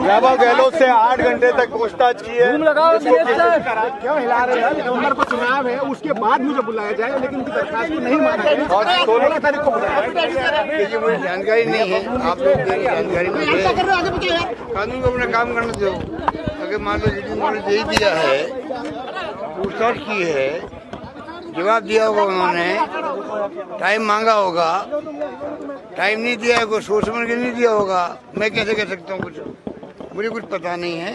वैभव गहलोत से 8 घंटे तक पूछताछ की है। क्यों हिला रहे हैं? नवंबर को चुनाव है, उसके बाद मुझे बुलाया जाए, लेकिन उनकी दरखास्त को नहीं माना गया और 16 तारीख को देखिए, मुझे जानकारी नहीं है, आप लोग जानकारी मुझे कानून को अपना काम करने दो। अगर मान लो जितनी नोटिस दे दिया है, पूछताछ की है, जवाब दिया होगा उन्होंने, टाइम मांगा होगा, टाइम नहीं दिया है, कोई सोच समझ के नहीं दिया होगा, मैं कैसे कह सकता हूँ? कुछ मुझे कुछ पता नहीं है।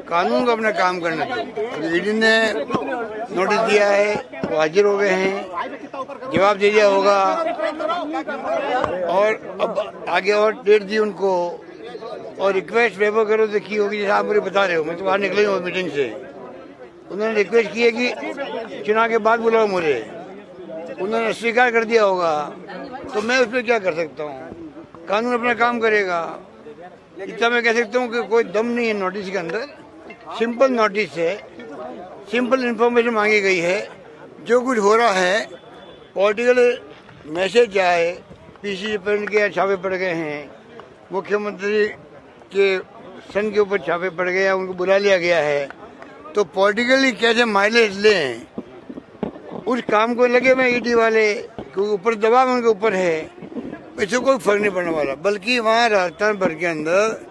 कानून को अपना काम करने दो। ईडी ने नोटिस दिया है, वो हाजिर हो गए हैं, जवाब दे दिया होगा और अब आगे और डेट दी उनको और रिक्वेस्ट वैभव गहलोत से की होगी, जैसे आप मुझे बता रहे हो। मैं तो बाहर निकले हूँ मीटिंग से, उन्होंने रिक्वेस्ट की है कि चुनाव के बाद बुलाओ मुझे, उन्होंने स्वीकार कर दिया होगा, तो मैं उस पर क्या कर सकता हूँ? कानून अपना काम करेगा। इतना मैं कह सकता हूँ कि कोई दम नहीं है नोटिस के अंदर, सिंपल नोटिस है, सिंपल इन्फॉर्मेशन मांगी गई है। जो कुछ हो रहा है पॉलिटिकल मैसेज आए, पीसी प्रेसिडेंट के छापे पड़ गए हैं, मुख्यमंत्री के सन के ऊपर छापे पड़ गए हैं, उनको बुला लिया गया है, तो पॉलिटिकली कैसे माइलेज लें उस काम को लगे में ईडी वाले, क्योंकि ऊपर दबाव उनके ऊपर है, इससे कोई फर्क नहीं पड़ने वाला। बल्कि वहाँ राजस्थान भर के अंदर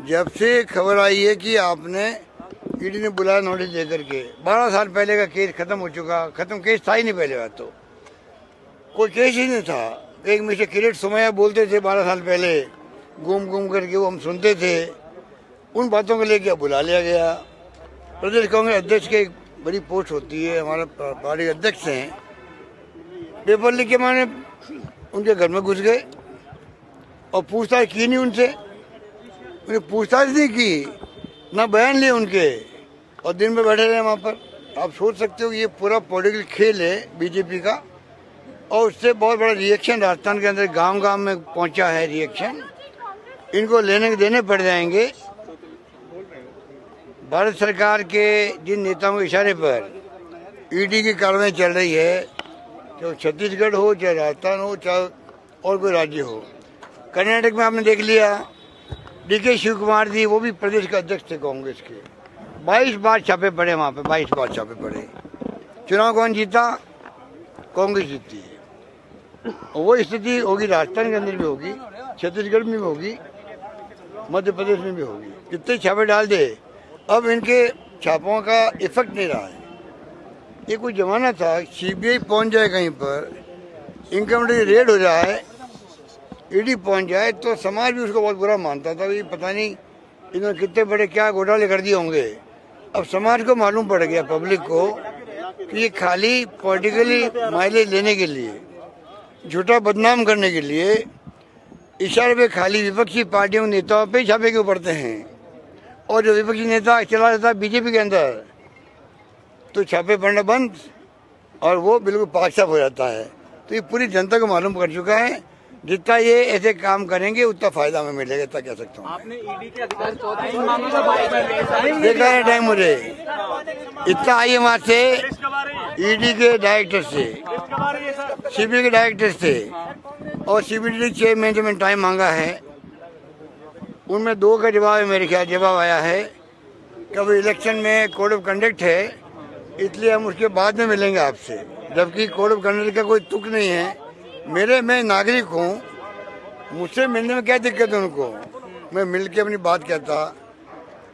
जब से खबर आई है कि आपने ईडी ने बुलाया नोटिस देकर के, 12 साल पहले का केस खत्म हो चुका, खत्म केस था ही नहीं पहले बात, तो कोई केस ही नहीं था। एक मिस्टर किरीट सोमैया बोलते थे 12 साल पहले, घूम करके वो हम सुनते थे, उन बातों को लेकर बुला लिया गया। प्रदेश कांग्रेस अध्यक्ष की एक बड़ी पोस्ट होती है, हमारा पार्टी अध्यक्ष हैं, पेपर लिख के मैंने उनके घर में घुस गए और पूछताछ की नहीं उनसे, उन्हें पूछताछ नहीं की, ना बयान लिए उनके, और दिन में बैठे रहे वहाँ पर। आप सोच सकते हो ये पूरा पॉलिटिकल खेल है बीजेपी का, और उससे बहुत बड़ा रिएक्शन राजस्थान के अंदर गांव-गांव में पहुंचा है। रिएक्शन इनको लेने देने पड़ जाएंगे। भारत सरकार के जिन नेताओं के इशारे पर ईडी की कार्रवाई चल रही है, चाहे छत्तीसगढ़ हो, चाहे राजस्थान हो, चाहे और कोई राज्य हो। कर्नाटक में आपने देख लिया, डीके शिव कुमार जी, वो भी प्रदेश के अध्यक्ष थे कांग्रेस के, 22 बार छापे पड़े वहाँ पे, 22 बार छापे पड़े। चुनाव कौन जीता? कांग्रेस जीती है। वो स्थिति होगी राजस्थान के अंदर भी होगी, छत्तीसगढ़ में भी होगी, मध्य प्रदेश में भी होगी। कितने छापे डाल दे, अब इनके छापों का इफेक्ट नहीं रहा है। ये कोई जमाना था सीबीआई पहुंच जाए कहीं पर, इनकम टैक्स रेड हो जाए, ईडी पहुंच जाए, तो समाज भी उसको बहुत बुरा मानता था। ये पता नहीं इन्होंने कितने बड़े क्या घोटाले कर दिए होंगे। अब समाज को मालूम पड़ गया, पब्लिक को, कि ये खाली पॉलिटिकली माइलेज लेने के लिए, झूठा बदनाम करने के लिए इशारे पे खाली विपक्षी पार्टियों के नेताओं पे छापे क्यों पड़ते हैं, और जो विपक्षी नेता चला जाता है बीजेपी के अंदर तो छापे पड़ना बंद, और वो बिल्कुल पाक साफ हो जाता है। तो ये पूरी जनता को मालूम कर चुका है, जितना ये ऐसे काम करेंगे उतना फायदा हमें मिलेगा, इतना कह सकता हूँ। आपने ईडी के अधिकारी 34 मामलों का देखा है टाइम, मुझे इतना आई है वहाँ से, ईडी के डायरेक्टर से, सीबीआई के डायरेक्टर से, और सीबीडी चेयरमैन से मैंने टाइम मांगा है, उनमें 2 का जवाब है, मेरे ख्याल जवाब आया है कि अब इलेक्शन में कोड ऑफ कंडक्ट है, इसलिए हम उसके बाद में मिलेंगे आपसे। जबकि कोड ऑफ कंडक्ट का कोई तुक नहीं है। मैं नागरिक हूँ, मुझसे मिलने में क्या दिक्कत है उनको? मैं मिल के अपनी बात कहता,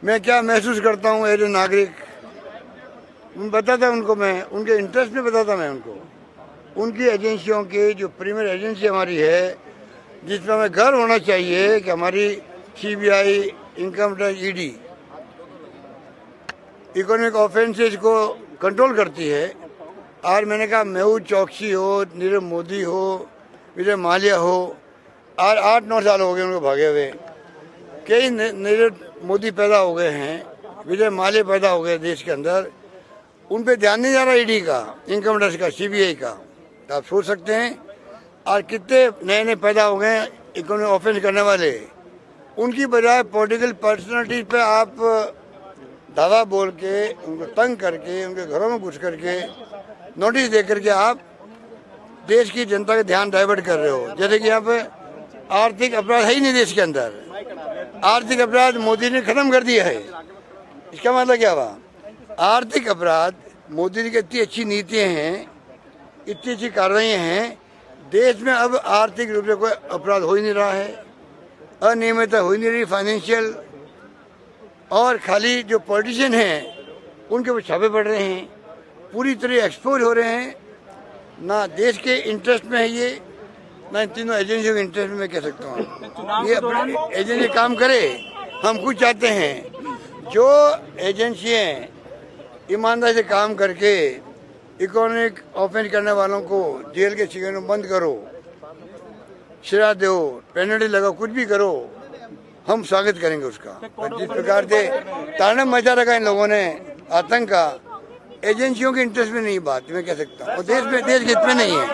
मैं क्या महसूस करता हूँ एज ए नागरिक, बताता उनको, मैं उनके इंटरेस्ट में बताता मैं उनको। उनकी एजेंसियों की जो प्रीमियर एजेंसी हमारी है, जिसमें हमें गर्व होना चाहिए कि हमारी CBI, income tax, ED economic offences को कंट्रोल करती है। आज मैंने कहा मेहुल चौकसी हो, नीरव मोदी हो, विजय माल्या हो, आज 8-9 साल हो गए उनको भागे हुए। कई नीरव मोदी पैदा हो गए हैं, विजय माल्या पैदा हो गए देश के अंदर, उन पे ध्यान नहीं जा रहा ईडी का, इनकम टैक्स का, सीबीआई का। तो आप सोच सकते हैं आज कितने नए नए पैदा हो गए इकोनॉमिक ऑफेंस करने वाले। उनकी बजाय पॉलिटिकल पर्सनालिटी पे आप दावा बोल के, उनको तंग करके, उनके घरों में घुस करके, नोटिस दे करके आप देश की जनता का ध्यान डाइवर्ट कर रहे हो। जैसे कि यहाँ पे आर्थिक अपराध है ही नहीं देश के अंदर, आर्थिक अपराध मोदी ने खत्म कर दिया है। इसका मतलब क्या हुआ? आर्थिक अपराध, मोदी जी की इतनी अच्छी नीतियां हैं, इतनी अच्छी कार्रवाइयाँ हैं, देश में अब आर्थिक रूप से कोई अपराध हो ही नहीं रहा है, अनियमितता हो ही नहीं रही फाइनेंशियल। और खाली जो पॉलिटिशियन हैं उनके ऊपर छापे पड़ रहे हैं, पूरी तरह एक्सपोज हो रहे हैं। ना देश के इंटरेस्ट में है ये, ना इन तीनों एजेंसियों के इंटरेस्ट में मैं कह सकता हूँ। ये अपने एजेंसी काम करे, हम कुछ चाहते हैं जो एजेंसियाँ ईमानदारी से काम करके इकोनॉमिक ऑफेंस करने वालों को जेल के शिकंजे में बंद करो, सजा दो, पेनल्टी लगाओ, कुछ भी करो, हम स्वागत करेंगे उसका। जिस प्रकार से तांडव मचा रखा इन लोगों ने आतंक का, एजेंसियों के इंटरेस्ट में नहीं बात मैं कह सकता हूँ, और देश के हित में नहीं है।